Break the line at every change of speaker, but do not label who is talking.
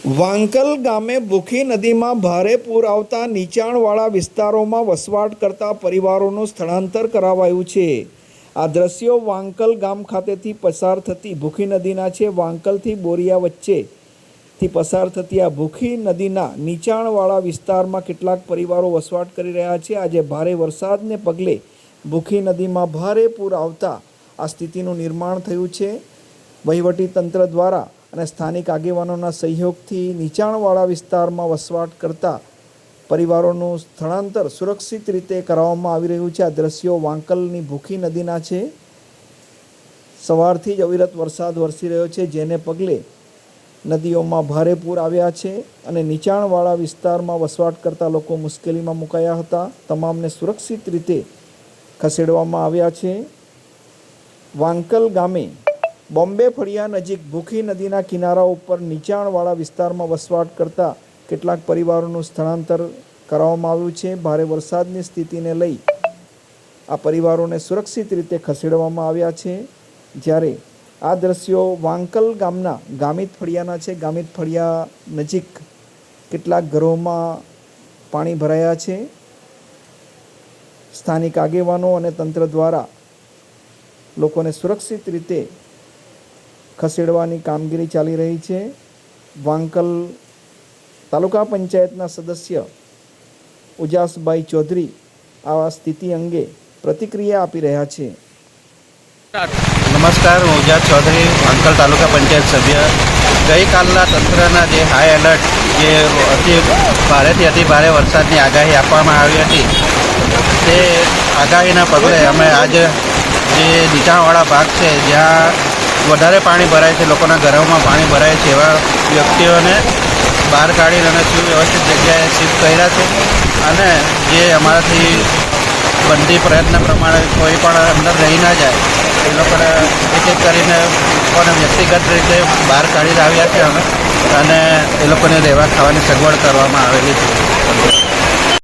વાંકલ ગામે ભૂખી નદીમાં ભારે પૂર આવતા નીચાણવાળા વિસ્તારોમાં વસવાટ કરતા પરિવારોનું સ્થળાંતર કરાવાયું છે। આ દ્રશ્યો વાંકલ ગામ ખાતેથી પસાર થતી ભૂખી નદીના છે। વાંકલથી બોરિયા વચ્ચેથી પસાર થતી આ ભૂખી નદીના નીચાણવાળા વિસ્તારમાં કેટલાક પરિવારો વસવાટ કરી રહ્યા છે। આજે ભારે વરસાદને પગલે ભૂખી નદીમાં ભારે પૂર આવતા આ સ્થિતિનું નિર્માણ થયું છે। વહીવટી તંત્ર દ્વારા અને સ્થાનિક આગેવાનોના સહયોગથી નીચાણવાળા વિસ્તારમાં વસવાટ કરતા પરિવારોનું સ્થળાંતર સુરક્ષિત રીતે કરાવવામાં આવી રહ્યું છે। આ દ્રશ્યો વાંકલની ભૂખી નદીના છે। સવારથી જ અવિરત વરસાદ વરસી રહ્યો છે, જેને પગલે નદીઓમાં ભારે પૂર આવ્યા છે અને નીચાણવાળા વિસ્તારમાં વસવાટ કરતા લોકો મુશ્કેલીમાં મુકાયા હતા। તમામને સુરક્ષિત રીતે ખસેડવામાં આવ્યા છે। વાંકલ ગામે બોમ્બે ફળિયા નજીક ભૂખી નદીના કિનારા ઉપર નીચાણવાળા વિસ્તારમાં વસવાટ કરતા કેટલાક પરિવારોનું સ્થળાંતર કરવામાં આવ્યું છે। ભારે વરસાદની સ્થિતિને લઈ આ પરિવારોને સુરક્ષિત રીતે ખસેડવામાં આવ્યા છે। જ્યારે આ દ્રશ્યો વાંકલ ગામના ગામિત ફળિયાના છે। ગામિત ફળિયા નજીક કેટલાક ઘરોમાં પાણી ભરાયા છે। સ્થાનિક આગેવાનો અને તંત્ર દ્વારા લોકોને સુરક્ષિત રીતે ખસેડવાની કામગીરી ચાલી રહી છે। વાંકલ તાલુકા પંચાયતના સદસ્ય ઉજાસભાઈ ચૌધરી આ સ્થિતિ અંગે પ્રતિક્રિયા આપી રહ્યા છે।
નમસ્કાર, હું ઉજાસ ચૌધરી, વાંકલ તાલુકા પંચાયત સભ્ય। ગઈકાલના તંત્રના જે હાઈ એલર્ટ, જે ભારેથી અતિ ભારે વરસાદની આગાહી આપવામાં આવી હતી, તે આગાહીના પગલે અમે આજે જે નીચાણવાળા ભાગ છે, જ્યાં વધારે પાણી ભરાય છે, લોકોના ઘરોમાં પાણી ભરાય છે, એવા વ્યક્તિઓને બહાર કાઢીને અને સુવ્યવસ્થિત જગ્યાએ શિફ્ટ કર્યા છે। અને જે અમારાથી બંધી પ્રયત્ન પ્રમાણે કોઈ પણ અંદર રહી ના જાય એ લોકોને એક એક કરીને લોકોને વ્યક્તિગત રીતે બહાર કાઢી આવ્યા છે અને એ લોકોને રહેવા ખાવાની સગવડ કરવામાં આવેલી છે।